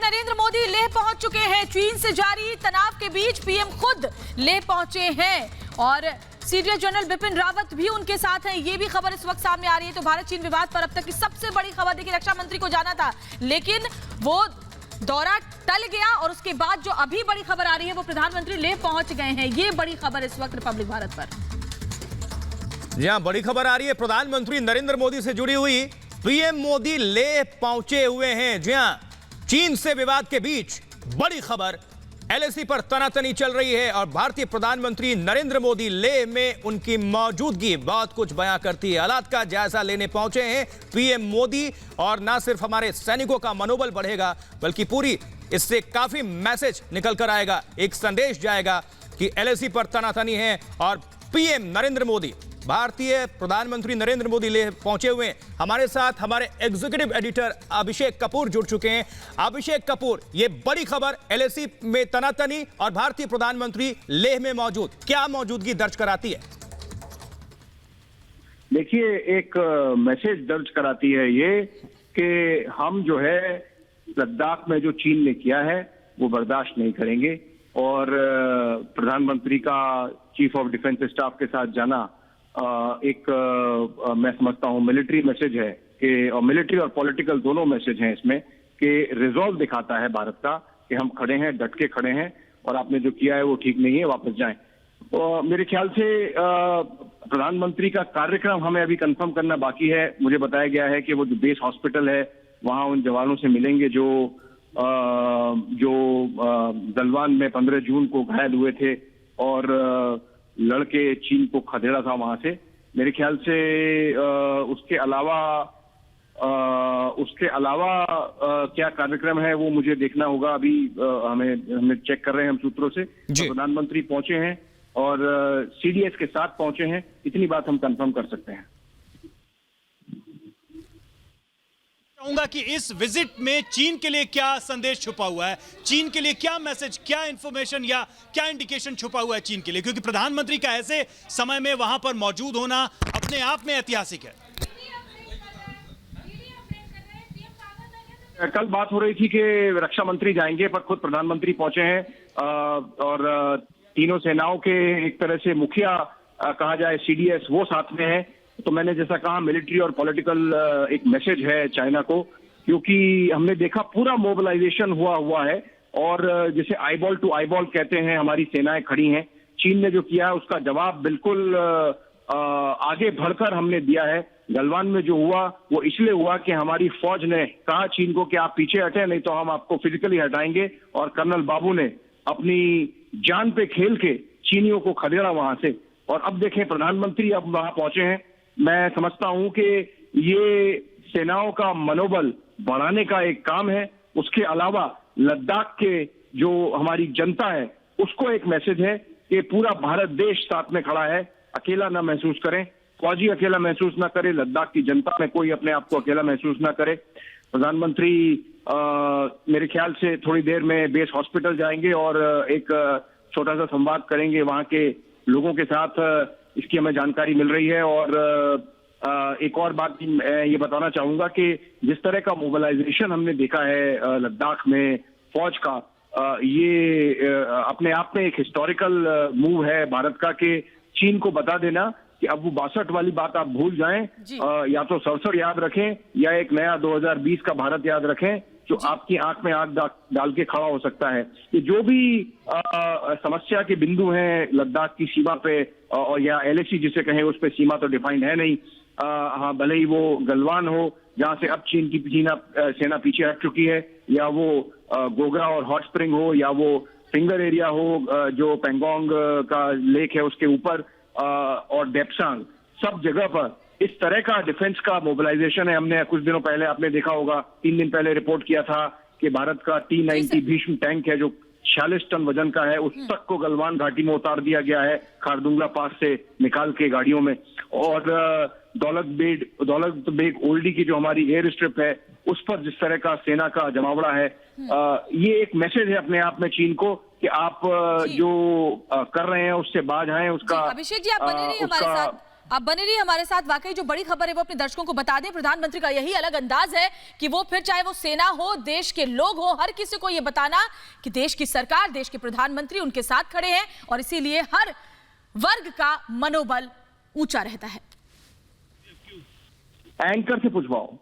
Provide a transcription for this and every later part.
नरेंद्र मोदी लेह पहुंच चुके हैं। चीन से जारी तनाव के बीच पीएम खुद लेह पहुंचे हैं और सीडीएस जनरल बिपिन रावत भी उनके साथ हैं। ये भी खबर इस वक्त सामने आ रही है। तो भारत चीन विवाद पर अब तक की सबसे बड़ी खबर, देखिए रक्षा मंत्री को जाना था लेकिन वो दौरा टल गया और उसके बाद जो अभी बड़ी खबर आ रही है वो प्रधानमंत्री लेह पहुंच गए हैं। ये बड़ी खबर इस वक्त रिपब्लिक भारत पर। जी हां, बड़ी खबर आ रही है प्रधानमंत्री नरेंद्र मोदी से जुड़ी हुई। पीएम मोदी लेह पहुंचे हुए हैं। जी हां, चीन से विवाद के बीच बड़ी खबर, एलएसी पर तनातनी चल रही है और भारतीय प्रधानमंत्री नरेंद्र मोदी लेह में उनकी मौजूदगी बहुत कुछ बयां करती है। हालात का जायजा लेने पहुंचे हैं पीएम मोदी और ना सिर्फ हमारे सैनिकों का मनोबल बढ़ेगा बल्कि पूरी इससे काफी मैसेज निकल कर आएगा, एक संदेश जाएगा कि एलएसी पर तनातनी है और पीएम नरेंद्र मोदी, भारतीय प्रधानमंत्री नरेंद्र मोदी लेह पहुंचे हुए हैं। हमारे साथ हमारे एग्जीक्यूटिव एडिटर अभिषेक कपूर जुड़ चुके हैं। अभिषेक कपूर, ये बड़ी खबर, एलएसी में तनातनी और भारतीय प्रधानमंत्री लेह में मौजूद, क्या मौजूदगी दर्ज कराती है? देखिए, एक मैसेज दर्ज कराती है ये कि हम जो है लद्दाख में जो चीन ने किया है वो बर्दाश्त नहीं करेंगे और प्रधानमंत्री का चीफ ऑफ डिफेंस स्टाफ के साथ जाना एक मैं समझता हूं मिलिट्री मैसेज है कि, और मिलिट्री और पॉलिटिकल दोनों मैसेज हैं इसमें, कि रिजॉल्व दिखाता है भारत का कि हम खड़े हैं, डट के खड़े हैं और आपने जो किया है वो ठीक नहीं है, वापस जाएं। और मेरे ख्याल से प्रधानमंत्री का कार्यक्रम हमें अभी कंफर्म करना बाकी है। मुझे बताया गया है कि वो जो बेस हॉस्पिटल है वहां उन जवानों से मिलेंगे जो गलवान में 15 जून को घायल हुए थे और लड़के चीन को खदेड़ा था वहां से। मेरे ख्याल से उसके अलावा क्या कार्यक्रम है वो मुझे देखना होगा। अभी हमें चेक कर रहे हैं हम सूत्रों से। तो प्रधानमंत्री पहुंचे हैं और सीडीएस के साथ पहुंचे हैं, इतनी बात हम कंफर्म कर सकते हैं। चाहूंगा कि इस विजिट में चीन के लिए क्या संदेश छुपा हुआ है, चीन के लिए क्या मैसेज, क्या इंफॉर्मेशन या क्या इंडिकेशन छुपा हुआ है चीन के लिए, क्योंकि प्रधानमंत्री का ऐसे समय में वहां पर मौजूद होना अपने आप में ऐतिहासिक है। कल बात हो रही थी कि रक्षा मंत्री जाएंगे पर खुद प्रधानमंत्री पहुंचे हैं और तीनों सेनाओं के एक तरह से मुखिया कहा जाए सीडीएस वो साथ में है। तो मैंने जैसा कहा मिलिट्री और पॉलिटिकल एक मैसेज है चाइना को, क्योंकि हमने देखा पूरा मोबिलाइजेशन हुआ है और जैसे आईबॉल टू आईबॉल कहते हैं, हमारी सेनाएं खड़ी हैं। चीन ने जो किया है उसका जवाब बिल्कुल आगे बढ़कर हमने दिया है। गलवान में जो हुआ वो इसलिए हुआ कि हमारी फौज ने कहा चीन को कि आप पीछे हटे, नहीं तो हम आपको फिजिकली हटाएंगे, और कर्नल बाबू ने अपनी जान पे खेल के चीनियों को खदेड़ा वहां से। और अब देखें प्रधानमंत्री अब वहां पहुंचे हैं। मैं समझता हूं कि ये सेनाओं का मनोबल बढ़ाने का एक काम है। उसके अलावा लद्दाख के जो हमारी जनता है उसको एक मैसेज है कि पूरा भारत देश साथ में खड़ा है, अकेला ना महसूस करें, फौजी अकेला महसूस ना करे, लद्दाख की जनता में कोई अपने आप को अकेला महसूस ना करे। प्रधानमंत्री मेरे ख्याल से थोड़ी देर में बेस हॉस्पिटल जाएंगे और एक छोटा सा संवाद करेंगे वहां के लोगों के साथ, इसकी हमें जानकारी मिल रही है। और एक और बात ये बताना चाहूंगा कि जिस तरह का मोबिलाइजेशन हमने देखा है लद्दाख में फौज का, ये अपने आप में एक हिस्टोरिकल मूव है भारत का कि चीन को बता देना कि अब वो 62 वाली बात आप भूल जाएं, या तो 67 याद रखें या एक नया 2020 का भारत याद रखें जो आपकी आंख में आंख डाल के खड़ा हो सकता है। ये जो भी समस्या के बिंदु हैं लद्दाख की सीमा पे और या एलएसी जिसे कहें, उस पे सीमा तो डिफाइंड है नहीं। हाँ, भले ही वो गलवान हो जहां से अब चीन की सेना पीछे हट चुकी है, या वो गोगरा और हॉट स्प्रिंग हो, या वो फिंगर एरिया हो जो पेंगोंग का लेक है उसके ऊपर, और डेप्सांग, सब जगह पर इस तरह का डिफेंस का मोबिलाइजेशन है। हमने कुछ दिनों पहले, आपने देखा होगा 3 दिन पहले रिपोर्ट किया था कि भारत का T-90 भीष्म टैंक है जो 46 टन वजन का है, उस तक को गलवान घाटी में उतार दिया गया है खारदुंगला पास से निकाल के गाड़ियों में। और दौलत बेग ओल्डी की जो हमारी एयर स्ट्रिप है उस पर जिस तरह का सेना का जमावड़ा है, ये एक मैसेज है अपने आप में चीन को कि आप जो कर रहे हैं उससे बाज आए। उसका अभिषेक जी आप बने रहिए हमारे साथ। आप बने रहिए हमारे साथ। वाकई जो बड़ी खबर है वो अपने दर्शकों को बता दें। प्रधानमंत्री का यही अलग अंदाज है कि वो फिर चाहे वो सेना हो, देश के लोग हो, हर किसी को ये बताना कि देश की सरकार, देश के प्रधानमंत्री उनके साथ खड़े हैं और इसीलिए हर वर्ग का मनोबल ऊंचा रहता है। एंकर से पूछवाओ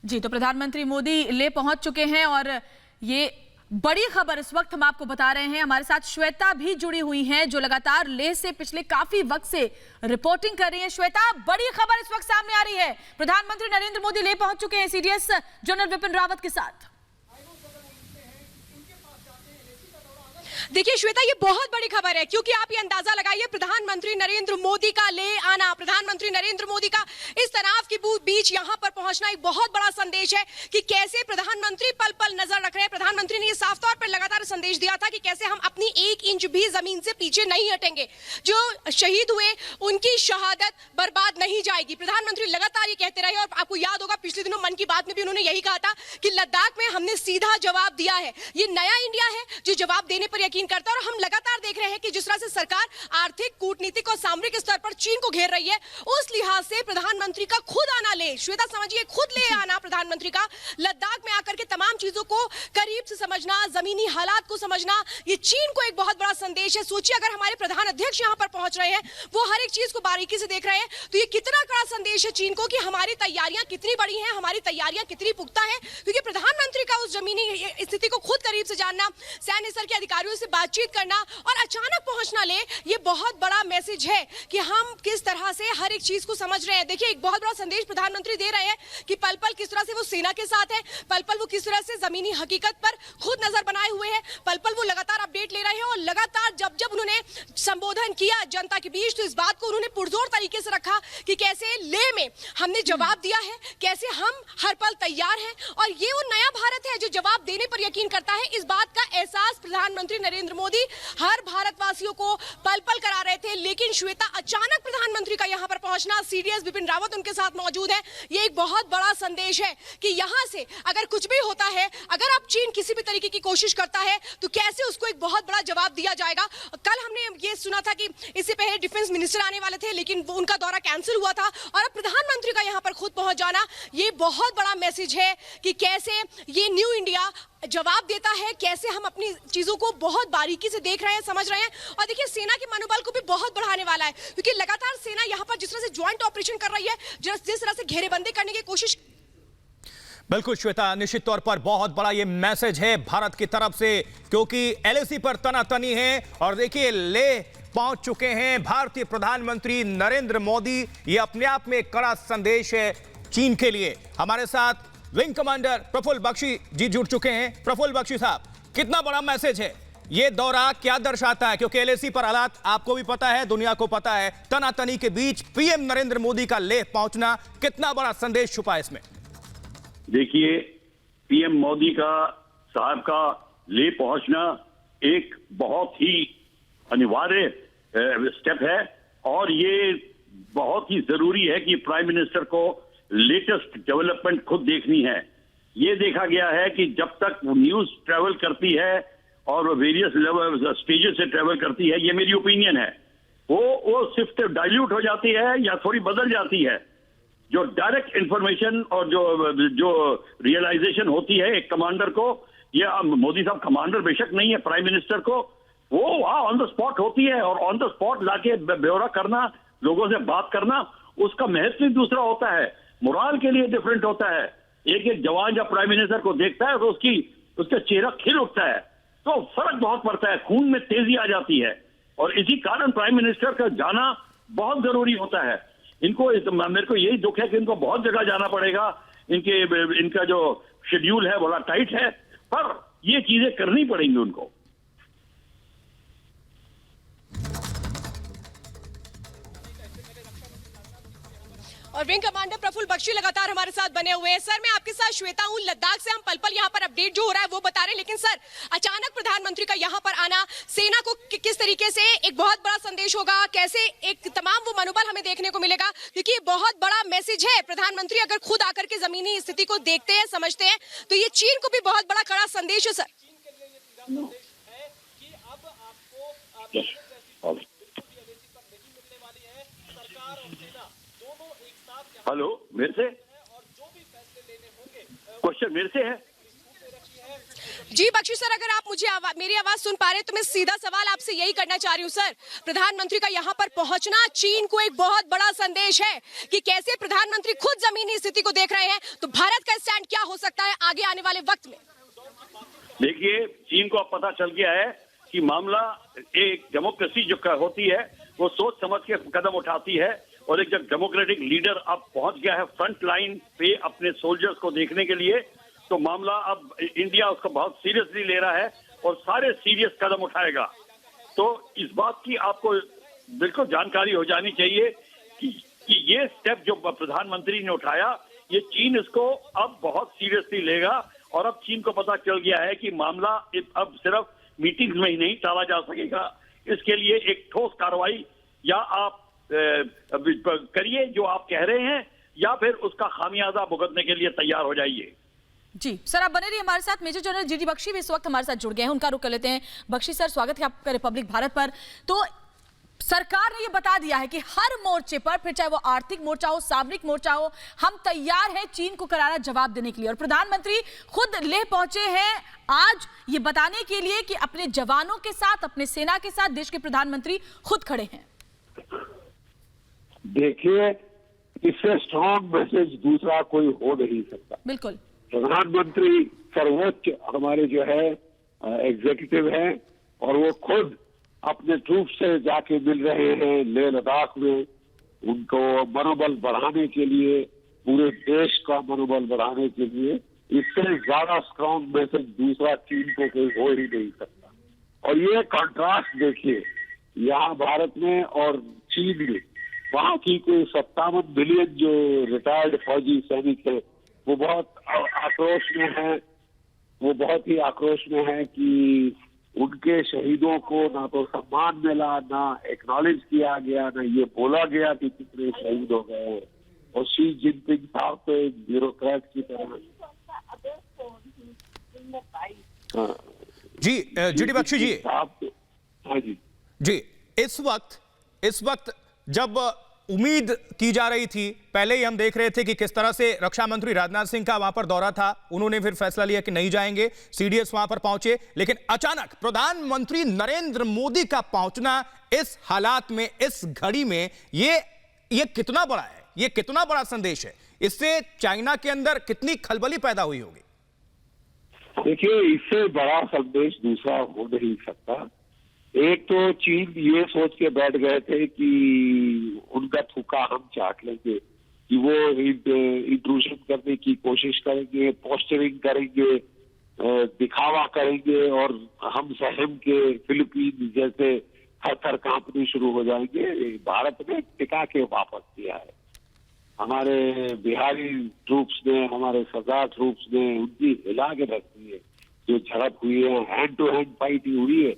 जी, तो प्रधानमंत्री मोदी ले पहुंच चुके हैं और ये बड़ी खबर इस वक्त हम आपको बता रहे हैं। हमारे साथ श्वेता भी जुड़ी हुई हैं जो लगातार लेह से पिछले काफी वक्त से रिपोर्टिंग कर रही है। श्वेता, बड़ी खबर इस वक्त सामने आ रही है। प्रधानमंत्री नरेंद्र मोदी लेह पहुंच चुके हैं सीडीएस जनरल विपिन रावत के साथ। देखिए श्वेता, ये बहुत बड़ी खबर है क्योंकि आप ये अंदाजा लगाइए, प्रधानमंत्री नरेंद्र मोदी का ले आना, प्रधानमंत्री नरेंद्र मोदी का इस तनाव के बीच यहां पर पहुंचना एक बहुत बड़ा संदेश है कि कैसे प्रधानमंत्री पल पल नजर रख रहे हैं। प्रधानमंत्री ने ये साफ तौर पर लगातार संदेश दिया था कि कैसे हम अपनी 1 इंच भी जमीन से पीछे नहीं हटेंगे। जो शहीद हुए उनकी शहादत बर्बाद नहीं जाएगी। प्रधानमंत्री लगातार ये कहते रहे और आपको याद होगा पिछले दिनों मन की बात में भी उन्होंने यही कहा था कि लद्दाख में हमने सीधा जवाब दिया है। ये नया इंडिया है जो जवाब देने पर यकीन करता है और हम लगातार देख रहे हैं कि जिस तरह से सरकार आर्थिक, कूटनीतिक और सामरिक स्तर पर चीन को घेर रही है, उस लिहाज से प्रधानमंत्री का खुद आना ले, श्वेता समझिए खुद ले आना प्रधानमंत्री का, लद्दाख में आकर के तमाम चीजों को करीब से समझना, जमीनी हालात को समझना, ये चीन को एक बहुत बड़ा संदेश है। सोचिए अगर हमारे प्रधान अध्यक्ष यहां पर पहुंच रहे हैं, वो हर एक चीज को बारीकी से देख रहे हैं, तो ये कितना बड़ा संदेश है चीन को कि हमारी तैयारियां कितनी बड़ी हैं, हमारी तैयारियां कितनी पुख्ता है। क्योंकि प्रधानमंत्री का उस जमीनी स्थिति को खुद करीब से जानना, सैन्य स्तर के अधिकारियों से बातचीत करना और अचानक पहुंचना ले, ये बहुत बड़ा मैसेज है कि हम किस तरह से हर एक चीज को समझ रहे हैं। देखिए एक बहुत बड़ा संदेश प्रधानमंत्री दे रहे हैं कि पल पल किस तरह से वो सेना के साथ है, पल पल वो किस तरह से जमीनी हकीकत पर खुद नजर बनाए हुए हैं, पल पल वो लगातार अपडेट ले रहे हैं और लगातार जब जब उन्होंने संबोधन किया जनता के बीच तो इस बात को उन्होंने पुरजोर तरीके से रखा कि कैसे लेह में हमने जवाब दिया है, कैसे हम हर पल तैयार हैं और ये वो नया भारत है जो जवाब देने पर यकीन करता है। इस बात का एहसास प्रधानमंत्री नरेंद्र मोदी हर भारतवासियों को पल पल करा रहे थे। लेकिन श्वेता, अचानक प्रधानमंत्री का यहां पर पहुंचना, सीडीएस विपिन रावत उनके साथ मौजूद है, ये एक बहुत बड़ा संदेश है कि यहां से अगर कुछ भी होता है, अगर अब चीन किसी भी तरीके की कोशिश करता है तो कैसे उसको एक बहुत बड़ा जवाब दिया जाएगा। कल हमने ये सुना था कि इससे पहले डिफेंस मिनिस्टर आने वाले थे लेकिन वो उनका दौरा कैंसिल हुआ था और अब प्रधानमंत्री का यहां पर खुद पहुंच जाना, ये बहुत बड़ा मैसेज है कि कैसे ये न्यू इंडिया जवाब देता है, कैसे हम अपनी चीजों को बहुत बारीकी से देख रहे हैं, समझ रहे हैं। और देखिए सेना के मनोबल को भी बहुत बढ़ाने वाला है क्योंकि लगातार सेना यहां पर जिस तरह से ज्वाइंट ऑपरेशन कर रही है, जिस तरह से घेरेबंदी करने की कोशिश। बिल्कुल श्वेता, निश्चित तौर पर बहुत बड़ा ये मैसेज है भारत की तरफ से क्योंकि एलएसी पर तनातनी है और देखिए लेह पहुंच चुके हैं भारतीय प्रधानमंत्री नरेंद्र मोदी। ये अपने आप में एक कड़ा संदेश है चीन के लिए। हमारे साथ विंग कमांडर प्रफुल्ल बख्शी जी जुड़ चुके हैं। प्रफुल्ल बख्शी साहब, कितना बड़ा मैसेज है ये दौरा, क्या दर्शाता है? क्योंकि एलएसी पर हालात आपको भी पता है, दुनिया को पता है, तनातनी के बीच पीएम नरेंद्र मोदी का लेह पहुंचना, कितना बड़ा संदेश छुपा है इसमें? देखिए, पीएम मोदी का साहब का ले पहुंचना एक बहुत ही अनिवार्य स्टेप है और ये बहुत ही जरूरी है कि प्राइम मिनिस्टर को लेटेस्ट डेवलपमेंट खुद देखनी है। ये देखा गया है कि जब तक न्यूज ट्रेवल करती है और वेरियस लेवल स्टेजेस से ट्रेवल करती है, ये मेरी ओपिनियन है, वो सिर्फ डाइल्यूट हो जाती है या थोड़ी बदल जाती है। जो डायरेक्ट इंफॉर्मेशन और जो रियलाइजेशन होती है एक कमांडर को, ये मोदी साहब कमांडर बेशक नहीं है, प्राइम मिनिस्टर को वो वहां ऑन द स्पॉट होती है और ऑन द स्पॉट लाके ब्यौरा करना, लोगों से बात करना, उसका महत्व ही दूसरा होता है, मोराल के लिए डिफरेंट होता है। एक एक जवान जब प्राइम मिनिस्टर को देखता है तो उसका चेहरा खिल उठता है, तो फर्क बहुत पड़ता है, खून में तेजी आ जाती है और इसी कारण प्राइम मिनिस्टर का जाना बहुत जरूरी होता है। मेरे को यही दुख है कि इनको बहुत जगह जाना पड़ेगा, इनका जो शेड्यूल है बड़ा टाइट है, पर ये चीजें करनी पड़ेंगी उनको। और विंग कमांडर प्रफुल्ल बख्शी लगातार हमारे साथ बने हुए हैं। सर, मैं आपके साथ श्वेता हूं, लद्दाख से हम पल पल यहाँ पर अपडेट जो हो रहा है वो बता रहे हैं, लेकिन सर अचानक प्रधानमंत्री का यहाँ पर आना सेना को किस तरीके से एक बहुत बड़ा संदेश होगा, कैसे एक तमाम वो मनोबल हमें देखने को मिलेगा, क्योंकि ये बहुत बड़ा मैसेज है। प्रधानमंत्री अगर खुद आकर के जमीनी स्थिति को देखते हैं, समझते हैं, तो ये चीन को भी बहुत बड़ा कड़ा संदेश है। सर हेलो, मेरे से क्वेश्चन मेरे से है। जी बख्शी सर, अगर आप मुझे मेरी आवाज सुन पा रहे हैं तो मैं सीधा सवाल आपसे यही करना चाह रही हूँ सर। प्रधानमंत्री का यहाँ पर पहुंचना चीन को एक बहुत बड़ा संदेश है कि कैसे प्रधानमंत्री खुद जमीनी स्थिति को देख रहे हैं, तो भारत का स्टैंड क्या हो सकता है आगे आने वाले वक्त में? देखिए, चीन को अब पता चल गया है कि मामला एक डेमोक्रेसी जो होती है वो सोच समझ के कदम उठाती है, और एक जब डेमोक्रेटिक लीडर अब पहुंच गया है फ्रंट लाइन पे अपने सोल्जर्स को देखने के लिए, तो मामला अब इंडिया उसको बहुत सीरियसली ले रहा है और सारे सीरियस कदम उठाएगा। तो इस बात की आपको बिल्कुल जानकारी हो जानी चाहिए कि ये स्टेप जो प्रधानमंत्री ने उठाया, ये चीन इसको अब बहुत सीरियसली लेगा, और अब चीन को पता चल गया है कि मामला अब सिर्फ मीटिंग्स में ही नहीं टाला जा सकेगा। इसके लिए एक ठोस कार्रवाई या आप करिए जो आप कह रहे हैं, या फिर उसका खामियाजा भुगतने के लिए तैयार हो जाइए। जी सर, आप बने रहिए हमारे साथ। मेजर जनरल जीडी बख्शी भी इस वक्त हमारे साथ जुड़ गए हैं, उनका रुख कर लेते हैं। बख्शी सर, स्वागत है आपका रिपब्लिक भारत पर। तो सरकार ने ये बता दिया है कि हर मोर्चे पर, फिर चाहे वो आर्थिक मोर्चा हो, सामरिक मोर्चा हो, हम तैयार हैं चीन को करारा जवाब देने के लिए। और प्रधानमंत्री खुद लेह पहुंचे हैं आज ये बताने के लिए कि अपने जवानों के साथ, अपने सेना के साथ देश के प्रधानमंत्री खुद खड़े हैं। देखिए, इससे स्ट्रॉन्ग मैसेज दूसरा कोई हो नहीं सकता। बिल्कुल, प्रधानमंत्री सर्वोच्च हमारे जो है एग्जीक्यूटिव हैं, और वो खुद अपने ट्रूप से जाके मिल रहे हैं लेह लद्दाख में, उनको मनोबल बढ़ाने के लिए, पूरे देश का मनोबल बढ़ाने के लिए। इससे ज्यादा स्ट्रॉन्ग मैसेज दूसरा चीन को कोई हो ही नहीं सकता। और ये कंट्रास्ट देखिए, यहाँ भारत में और चीन में, वहाँ की कोई 57 मिलियन जो रिटायर्ड फौजी सैनिक है वो बहुत आक्रोश में है, वो बहुत ही आक्रोश में है कि उनके शहीदों को ना तो सम्मान मिला, ना एक्नॉलेज किया गया, ना ये बोला गया कि कितने शहीद हो गए हैं। और शी जिनपिंग साहब तो एक ब्यूरोक्रेट की तरह। हाँ जी, जीडी बख्शी जी। हाँ जी जी, इस वक्त जब उम्मीद की जा रही थी, पहले ही हम देख रहे थे कि किस तरह से रक्षा मंत्री राजनाथ सिंह का वहां पर दौरा था, उन्होंने फिर फैसला लिया कि नहीं जाएंगे, सीडीएस वहां पर पहुंचे, लेकिन अचानक प्रधानमंत्री नरेंद्र मोदी का पहुंचना इस हालात में, इस घड़ी में, ये कितना बड़ा है, ये कितना बड़ा संदेश है? इससे चाइना के अंदर कितनी खलबली पैदा हुई होगी? देखिए, इससे बड़ा संदेश दूसरा हो नहीं सकता। एक तो चीन ये सोच के बैठ गए थे कि उनका थूका हम चाट लेंगे, कि वो इंट्रूशन करने की कोशिश करेंगे, पोस्टरिंग करेंगे, दिखावा करेंगे, और हम सहम के फिलीपीन जैसे थर कांपने शुरू हो जाएंगे। भारत ने टिका के वापस किया है। हमारे बिहारी ट्रूप्स ने, हमारे सरदार ट्रूप्स ने उनकी हिला के रख दी है। जो झड़प हुई है, हैंड टू हैंड फाइट हुई है,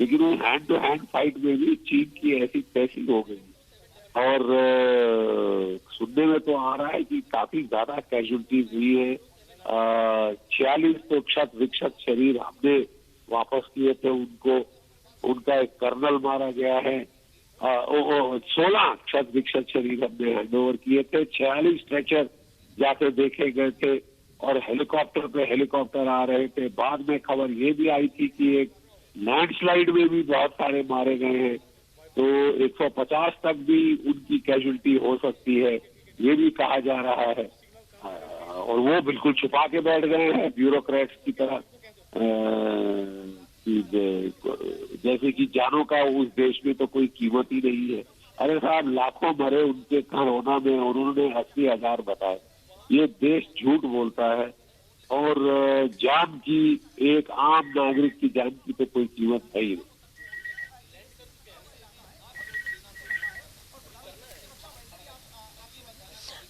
लेकिन वो हैंड टू हैंड फाइट में भी चीन की ऐसी तैसी हो गई। और सुनने में तो आ रहा है कि काफी ज्यादा कैजुअलिटीज हुई है। 46 तो क्षत विक्षत शरीर हमने वापस किए थे उनको, उनका एक कर्नल मारा गया है। 16 क्षत विक्षत शरीर हमने हैंड ओवर किए थे, 46 स्ट्रेचर जाके देखे गए थे, और हेलीकॉप्टर पे हेलीकॉप्टर आ रहे थे। बाद में खबर ये भी आई थी कि एक लैंडस्लाइड में भी बहुत सारे मारे गए हैं, तो 150 तक भी उनकी कैजुअलिटी हो सकती है, ये भी कहा जा रहा है। और वो बिल्कुल छुपा के बैठ गए हैं ब्यूरोक्रेट्स की तरह, जैसे कि जानों का उस देश में तो कोई कीमत ही नहीं है। अरे साहब, लाखों मरे उनके कोरोना में, उन्होंने 80,000 बताए। ये देश झूठ बोलता है, और जान की, एक आम नागरिक की जान की तो कोई कीमत है ही नहीं।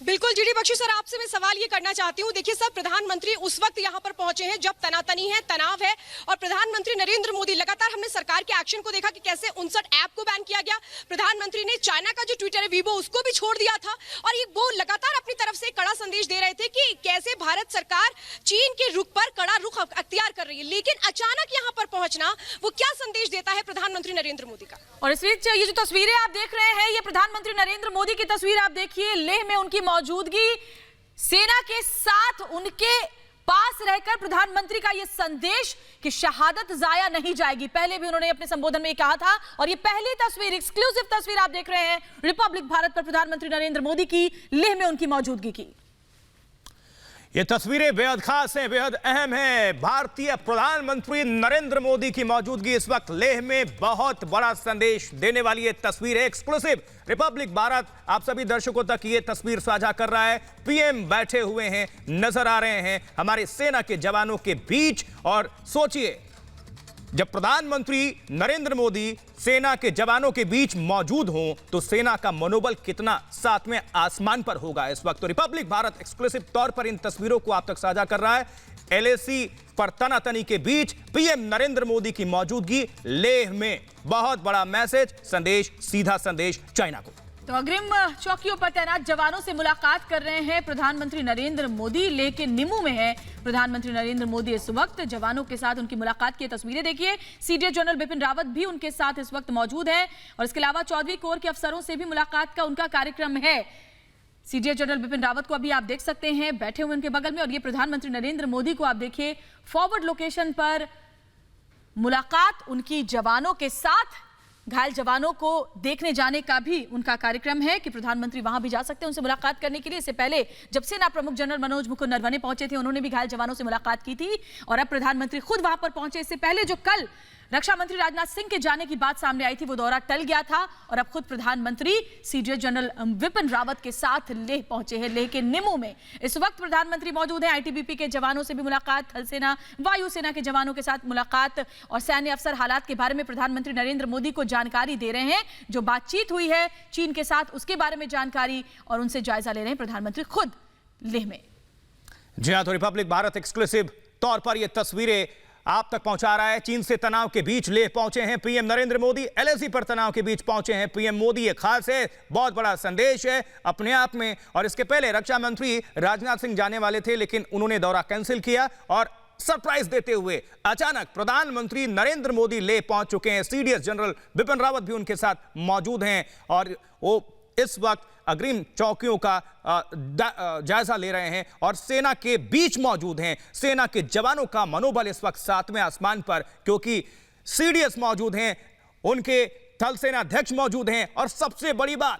बिल्कुल जीडी बख्शी सर, आपसे मैं सवाल ये करना चाहती हूँ। देखिए सर, प्रधानमंत्री उस वक्त यहाँ पर पहुंचे हैं जब तनातनी है, तनाव है, और प्रधानमंत्री नरेंद्र मोदी लगातार, हमने सरकार के एक्शन को देखा कि कैसे 59 ऐप को बैन किया गया। प्रधानमंत्री ने चाइना का जो ट्विटर है वीबो, उसको भी छोड़ दिया था, और ये वो लगातार अपनी तरफ से कड़ा संदेश दे रहे थे कि कैसे भारत सरकार चीन के रुख पर कड़ा रुख अख्तियार कर रही है। लेकिन अचानक यहाँ पर पहुंचना वो क्या संदेश देता है प्रधानमंत्री नरेंद्र मोदी का? और इस बीच ये जो तस्वीरें आप देख रहे हैं, ये प्रधानमंत्री नरेंद्र मोदी की तस्वीर आप देखिए। लेह में उनकी मौजूदगी, सेना के साथ उनके पास रहकर प्रधानमंत्री का ये संदेश कि शहादत जाया नहीं जाएगी, पहले भी उन्होंने अपने संबोधन में कहा था। और ये पहली तस्वीर, एक्सक्लूसिव तस्वीर आप देख रहे हैं रिपब्लिक भारत पर प्रधानमंत्री नरेंद्र मोदी की लेह में उनकी मौजूदगी की। ये तस्वीरें बेहद खास हैं, बेहद अहम हैं। भारतीय प्रधानमंत्री नरेंद्र मोदी की मौजूदगी इस वक्त लेह में बहुत बड़ा संदेश देने वाली ये तस्वीर है। एक्सक्लूसिव रिपब्लिक भारत आप सभी दर्शकों तक ये तस्वीर साझा कर रहा है। पीएम बैठे हुए हैं, नजर आ रहे हैं हमारे सेना के जवानों के बीच। और सोचिए, जब प्रधानमंत्री नरेंद्र मोदी सेना के जवानों के बीच मौजूद हों तो सेना का मनोबल कितना सातवें आसमान पर होगा इस वक्त। तो रिपब्लिक भारत एक्सक्लूसिव तौर पर इन तस्वीरों को आप तक साझा कर रहा है। एलएसी पर तनातनी के बीच पीएम नरेंद्र मोदी की मौजूदगी लेह में, बहुत बड़ा मैसेज, संदेश, सीधा संदेश चाइना को। तो अग्रिम चौकियों पर तैनात जवानों से मुलाकात कर रहे हैं प्रधानमंत्री नरेंद्र मोदी। लेह के निमू में है प्रधानमंत्री नरेंद्र मोदी इस वक्त। जवानों के साथ उनकी मुलाकात की तस्वीरें देखिए। सीडीएस जनरल बिपिन रावत भी उनके साथ इस वक्त मौजूद है और इसके अलावा 14वीं कोर के अफसरों से भी मुलाकात का उनका कार्यक्रम है। सीडीएस जनरल बिपिन रावत को अभी आप देख सकते हैं बैठे हुए उनके बगल में, और ये प्रधानमंत्री नरेंद्र मोदी को आप देखिए फॉरवर्ड लोकेशन पर मुलाकात उनकी जवानों के साथ। घायल जवानों को देखने जाने का भी उनका कार्यक्रम है कि प्रधानमंत्री वहां भी जा सकते हैं उनसे मुलाकात करने के लिए। इससे पहले जब सेना प्रमुख जनरल मनोज मुकुंद नरवणे पहुंचे थे, उन्होंने भी घायल जवानों से मुलाकात की थी और अब प्रधानमंत्री खुद वहां पर पहुंचे। इससे पहले जो कल रक्षा मंत्री राजनाथ सिंह के जाने की बात सामने आई थी, वो दौरा टल गया था और अब खुद प्रधानमंत्री सीडीएस जनरल बिपिन रावत के साथ लेह पहुंचे हैं। लेह के निमू में इस वक्त प्रधानमंत्री मौजूद हैं। आईटीबीपी के जवानों से भी मुलाकात, थल सेना, वायुसेना के जवानों के साथ मुलाकात और सैन्य अफसर हालात के बारे में प्रधानमंत्री नरेंद्र मोदी को जानकारी दे रहे हैं। जो बातचीत हुई है चीन के साथ उसके बारे में जानकारी और उनसे जायजा ले रहे हैं प्रधानमंत्री खुद लेह में। जी हाँ, तो रिपब्लिक भारत एक्सक्लूसिव तौर पर यह तस्वीरें आप तक पहुंचा रहा है। चीन से तनाव के बीच लेह पहुंचे हैं पीएम नरेंद्र मोदी। एलएसी पर तनाव के बीच पहुंचे हैं पीएम मोदी। ये खास है, बहुत बड़ा संदेश है अपने आप में। और इसके पहले रक्षा मंत्री राजनाथ सिंह जाने वाले थे, लेकिन उन्होंने दौरा कैंसिल किया और सरप्राइज देते हुए अचानक प्रधानमंत्री नरेंद्र मोदी लेह पहुंच चुके हैं। सीडीएस जनरल बिपिन रावत भी उनके साथ मौजूद हैं और वो इस वक्त अग्रिम चौकियों का जायजा ले रहे हैं और सेना के बीच मौजूद हैं। सेना के जवानों का मनोबल इस वक्त सातवें आसमान पर, क्योंकि सीडीएस मौजूद हैं, उनके थल सेना अध्यक्ष मौजूद हैं और सबसे बड़ी बात,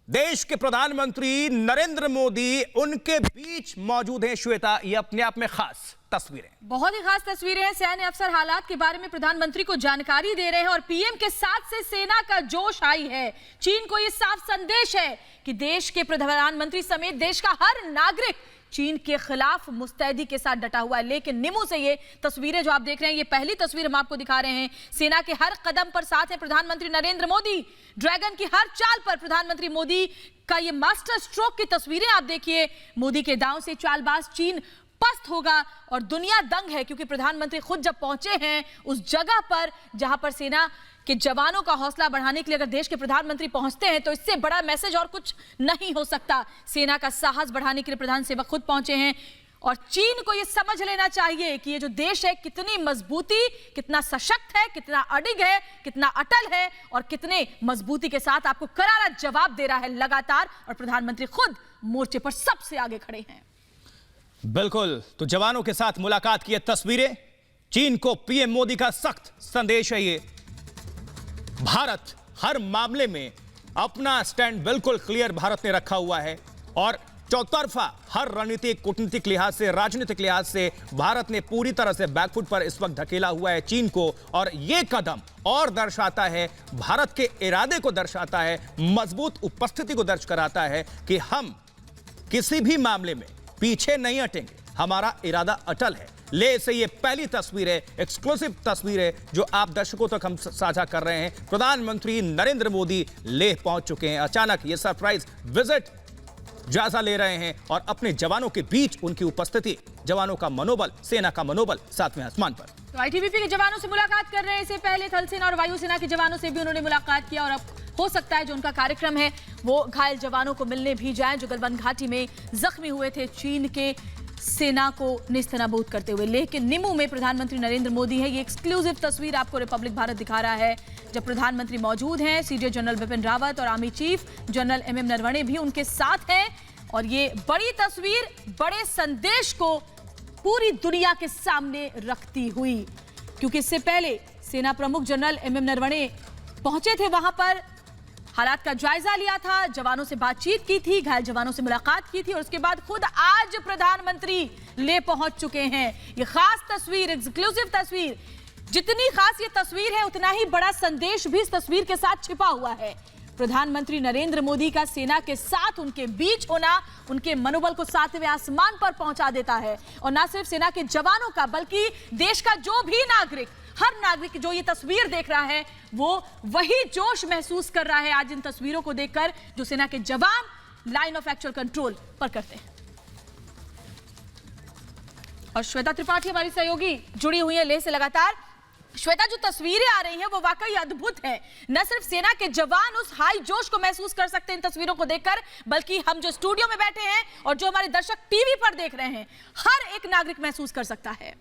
देश के प्रधानमंत्री नरेंद्र मोदी उनके बीच मौजूद हैं। श्वेता, ये अपने आप में खास तस्वीरें, बहुत ही खास तस्वीरें हैं। सैन्य अफसर हालात के बारे में प्रधानमंत्री को जानकारी दे रहे हैं और पीएम के साथ से सेना का जोश आई है। चीन को यह साफ संदेश है कि देश के प्रधानमंत्री समेत देश का हर नागरिक चीन के खिलाफ मुस्तैदी के साथ डटा हुआ है। लेकिन निमू से ये तस्वीरें जो आप देख रहे हैं, ये पहली तस्वीर हम आपको दिखा रहे हैं। सेना के हर कदम पर साथ है प्रधानमंत्री नरेंद्र मोदी। ड्रैगन की हर चाल पर प्रधानमंत्री मोदी का ये मास्टर स्ट्रोक की तस्वीरें आप देखिए। मोदी के दांव से चालबाज चीन पस्त होगा और दुनिया दंग है, क्योंकि प्रधानमंत्री खुद जब पहुंचे हैं उस जगह पर जहां पर सेना के जवानों का हौसला बढ़ाने के लिए अगर देश के प्रधानमंत्री पहुंचते हैं तो इससे बड़ा मैसेज और कुछ नहीं हो सकता। सेना का साहस बढ़ाने के लिए प्रधान सेवक खुद पहुंचे हैं और चीन को यह समझ लेना चाहिए कि ये जो देश है कितनी मजबूती, कितना सशक्त है, कितना अडिग है, कितना अटल है और कितने मजबूती के साथ आपको करारा जवाब दे रहा है लगातार। और प्रधानमंत्री खुद मोर्चे पर सबसे आगे खड़े हैं। बिल्कुल, तो जवानों के साथ मुलाकात की तस्वीरें, चीन को पीएम मोदी का सख्त संदेश है। ये भारत हर मामले में अपना स्टैंड बिल्कुल क्लियर भारत ने रखा हुआ है और चौतरफा हर रणनीतिक, कूटनीतिक लिहाज से, राजनीतिक लिहाज से भारत ने पूरी तरह से बैकफुट पर इस वक्त धकेला हुआ है चीन को। और यह कदम और दर्शाता है, भारत के इरादे को दर्शाता है, मजबूत उपस्थिति को दर्ज कराता है कि हम किसी भी मामले में पीछे नहीं हटेंगे, हमारा इरादा अटल है। ले से ये पहली तस्वीर है, एक्सक्लूसिव तस्वीर है जो आप दर्शकों तक हम साझा कर रहे हैं। प्रधानमंत्री नरेंद्र मोदी लेह पहुंच चुके हैं। अचानक ये सरप्राइज विजिट जायजा ले रहे हैं और अपने जवानों के बीच उनकी उपस्थिति, जवानों का मनोबल, सेना का मनोबल सातवें आसमान पर। तो आईटीबीपी के जवानों से मुलाकात कर रहे हैं। इससे पहले थल सेना और वायुसेना के जवानों से भी उन्होंने मुलाकात किया और अब हो सकता है जो उनका कार्यक्रम है वो घायल जवानों को मिलने भी जाए जो गलवान घाटी में जख्मी हुए थे चीन के सेना को नेस्तनाबूद करते हुए। लेह के निमू में प्रधानमंत्री नरेंद्र मोदी है। ये एक्सक्लूसिव तस्वीर आपको रिपब्लिक भारत दिखा रहा है, जब प्रधानमंत्री मौजूद हैं। सीडीएस जनरल बिपिन रावत और army chief general MM Naravane भी उनके साथ हैं। और ये बड़ी तस्वीर बड़े संदेश को पूरी दुनिया के सामने रखती हुई, क्योंकि इससे पहले सेना प्रमुख जनरल एमएम नरवणे पहुंचे थे वहां पर, हालात का जायजा लिया था, जवानों से बातचीत की थी, घायल जवानों से मुलाकात की थी और उसके बाद खुद आज प्रधानमंत्री ले पहुंच चुके हैं। ये खास तस्वीर, एक्सक्लूसिव तस्वीर, जितनी खास ये तस्वीर है उतना ही बड़ा संदेश भी इस तस्वीर के साथ छिपा हुआ है। प्रधानमंत्री नरेंद्र मोदी का सेना के साथ उनके बीच होना उनके मनोबल को 7वें आसमान पर पहुंचा देता है। और ना सिर्फ सेना के जवानों का, बल्कि देश का जो भी नागरिक, हर नागरिक जो ये तस्वीर देख रहा है वो वही जोश महसूस कर रहा है आज इन तस्वीरों को देखकर जो सेना के जवान लाइन ऑफ एक्चुअल कंट्रोल पर करते हैं। और श्वेता त्रिपाठी हमारी सहयोगी जुड़ी हुई है लेह से लगातार। श्वेता, जो तस्वीरें आ रही हैं वो वाकई अद्भुत है। न सिर्फ सेना के जवान उस हाई जोश को महसूस कर सकते हैं इन तस्वीरों को देखकर, बल्कि हम जो स्टूडियो में बैठे हैं और जो हमारे दर्शक टीवी पर देख रहे हैं, हर एक नागरिक महसूस कर सकता है।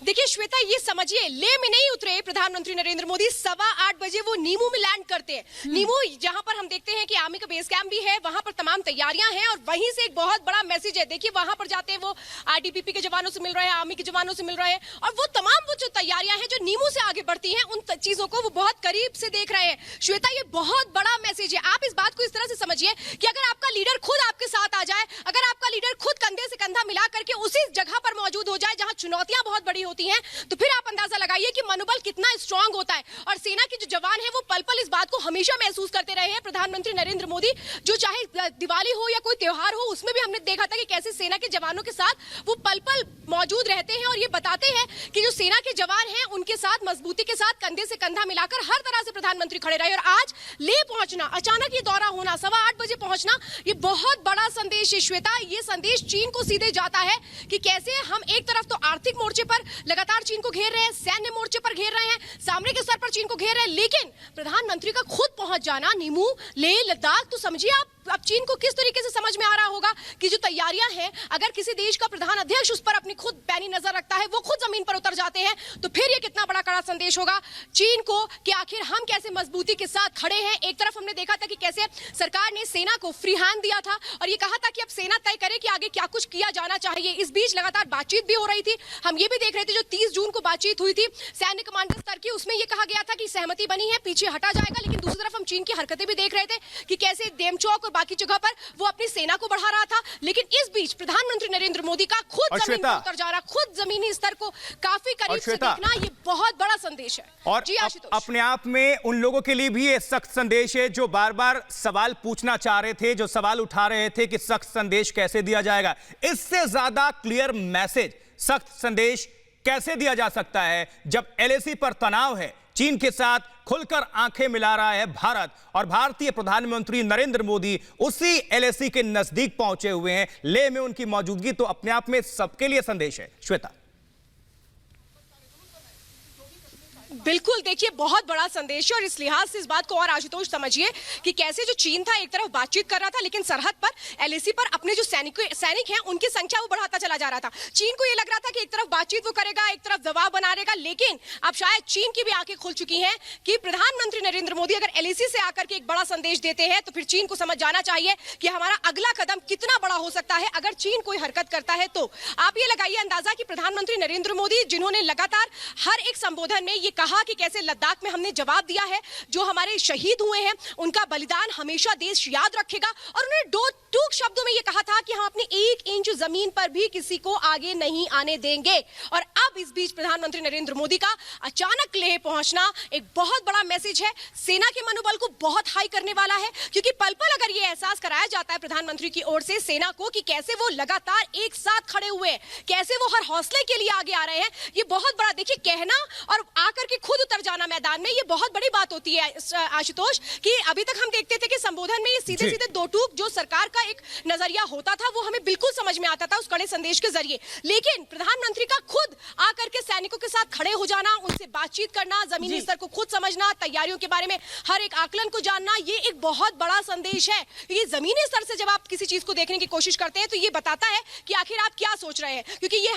देखिए श्वेता, ये समझिए लेह में नहीं उतरे प्रधानमंत्री नरेंद्र मोदी, 8:15 बजे वो नीमू में लैंड करते हैं। नीमू जहां पर हम देखते हैं कि आर्मी का बेस कैंप भी है, वहां पर तमाम तैयारियां हैं और वहीं से एक बहुत बड़ा मैसेज है। देखिए वहां पर जाते हैं वो आईटीबीपी के जवानों से मिल रहे हैं, आर्मी के जवानों से मिल रहे हैं और वो तमाम वो जो तैयारियां हैं जो नीमू से आगे बढ़ती हैं, उन चीजों को वो बहुत करीब से देख रहे हैं। श्वेता, ये बहुत बड़ा मैसेज है। आप इस बात को इस तरह से समझिए कि अगर आपका लीडर खुद आपके साथ आ जाए, अगर आपका लीडर खुद कंधे से कंधा मिला करके उसी जगह पर मौजूद हो जाए जहां चुनौतियां बहुत बड़ी होती हैं, तो फिर आप अंदाजा लगाइए कि मनोबल कितना स्ट्रांग होता है। और सेना के जो जवान हैं वो पल पल इस बात को हमेशा महसूस करते रहे हैं। प्रधानमंत्री नरेंद्र मोदी जो चाहे दिवाली हो या कोई त्योहार हो, उसमें भी हमने देखा था कि कैसे सेना के जवानों के साथ वो पल पल मौजूद रहते हैं और ये बताते हैं कि जो सेना के जवान हैं उनके साथ मजबूती के साथ कंधे से कंधा मिलाकर हर तरह से प्रधानमंत्री खड़े रहे। और आज लेह पहुंचना, अचानक ये दौरा होना, 8:15 बजे पहुंचना, ये बहुत बड़ा संदेश है श्वेता। ये संदेश चीन को सीधे जाता है कि कैसे हम एक तरफ तो आर्थिक मोर्चे पर लगातार चीन को घेर रहे हैं, सैन्य मोर्चे पर घेर रहे हैं, सामरिक स्तर पर चीन को घेर रहे हैं, लेकिन प्रधानमंत्री का खुद पहुंच जाना नीमू, लेह, लद्दाख, तो समझिए आप अब चीन को किस तरीके से समझ में आ रहा होगा कि जो तैयारियां हैं, अगर किसी देश का प्रधान अध्यक्ष उस पर अपनी खुद पैनी नजर रखता है, वो खुद जमीन पर उतर जाते हैं, तो फिर ये कितना बड़ा कड़ा संदेश होगा चीन को कि आखिर हम कैसे मजबूती के साथ खड़े हैं। एक तरफ हमने देखा था कि कैसे सरकार ने सेना को फ्री हैंड दिया था और ये कहा था कि अब सेना तय करे कि आगे क्या कुछ किया जाना चाहिए। इस बीच लगातार बातचीत भी हो रही थी। हम ये भी देख रहे थे जो 30 जून को बातचीत हुई थी सैन्य कमांडर स्तर की, उसमें यह कहा गया था कि सहमति बनी है, पीछे हटा जाएगा। लेकिन दूसरी तरफ हम चीन की हरकतें भी देख रहे थे कि कैसे डेमचौक और बाकी जगह पर वो अपनी सेना को बढ़ा रहा था। लेकिन इस बीच प्रधानमंत्री नरेंद्र मोदी का खुद जमीन पर उतर जा रहा, खुद जमीनी स्तर को काफी करीब से देखना, ये बहुत बड़ा संदेश है। और जी आशुतोष, अपने आप में उन लोगों के लिए भी ये सख्त संदेश है जो बार बार सवाल पूछना चाह रहे थे, जो सवाल उठा रहे थे कि सख्त संदेश कैसे दिया जाएगा। इससे ज्यादा क्लियर मैसेज, सख्त संदेश कैसे दिया जा सकता है जब एलएसी पर तनाव है, चीन के साथ खुलकर आंखें मिला रहा है भारत और भारतीय प्रधानमंत्री नरेंद्र मोदी उसी एलएसी के नजदीक पहुंचे हुए हैं। लेह में उनकी मौजूदगी तो अपने आप में सबके लिए संदेश है। श्वेता, बिल्कुल, देखिए बहुत बड़ा संदेश है और इस लिहाज से इस बात को और आशुतोष समझिए कि कैसे जो चीन था एक तरफ बातचीत कर रहा था, लेकिन सरहद पर एलएसी पर अपने जो सैनिक हैं उनकी संख्या वो बढ़ाता चला जा रहा था। चीन को ये लग रहा था कि एक तरफ बातचीत वो करेगा, एक तरफ दबाव बना रहेगा, लेकिन अब शायद चीन की भी आंखें खुल चुकी हैं कि प्रधानमंत्री नरेंद्र मोदी अगर एलएसी से आकर के एक बड़ा संदेश देते हैं तो फिर चीन को समझ जाना चाहिए कि हमारा अगला कदम कितना बड़ा हो सकता है अगर चीन कोई हरकत करता है तो। आप ये लगाइए अंदाजा कि प्रधानमंत्री नरेंद्र मोदी जिन्होंने लगातार हर एक संबोधन में ये कहा कि कैसे लद्दाख में हमने जवाब दिया है, जो हमारे शहीद हुए हैं उनका बलिदान हमेशा देश याद रखेगा, और उन्होंने दो टूक शब्दों में ये कहा था कि हम अपनी 1 इंच जमीन पर भी किसी को आगे नहीं आने देंगे। और अब इस बीच प्रधानमंत्री नरेंद्र मोदी का अचानक लेह पहुंचना एक बहुत बड़ा मैसेज है, सेना के मनोबल को बहुत हाई करने वाला है, क्योंकि पल पल अगर ये एहसास कराया जाता है प्रधानमंत्री की ओर से सेना को कि कैसे वो लगातार एक साथ खड़े हुए, कैसे वो हर हौसले के लिए आगे आ रहे हैं, ये बहुत बड़ा देखिए कहना और आकर के कि खुद उतर जाना मैदान में, ये बहुत बड़ी बात होती है आशुतोष, कि अभी तक हम देखते थे कि संबोधन में ये सीधे सीधे दो टूक जो सरकार का एक नजरिया होता था वो हमें बिल्कुल समझ में आता था उस कड़े संदेश के जरिए, लेकिन प्रधानमंत्री का खुद आकर के सैनिकों के साथ खड़े हो जाना, उनसे बातचीत करना, जमीनी स्तर को खुद समझना, तैयारियों के बारे में हर एक आकलन को जानना, ये एक बहुत बड़ा संदेश है। ये जमीनी स्तर से जब आप किसी चीज को देखने की कोशिश करते हैं तो ये बताता है कि आखिर आप क्या सोच रहे हैं, क्योंकि ये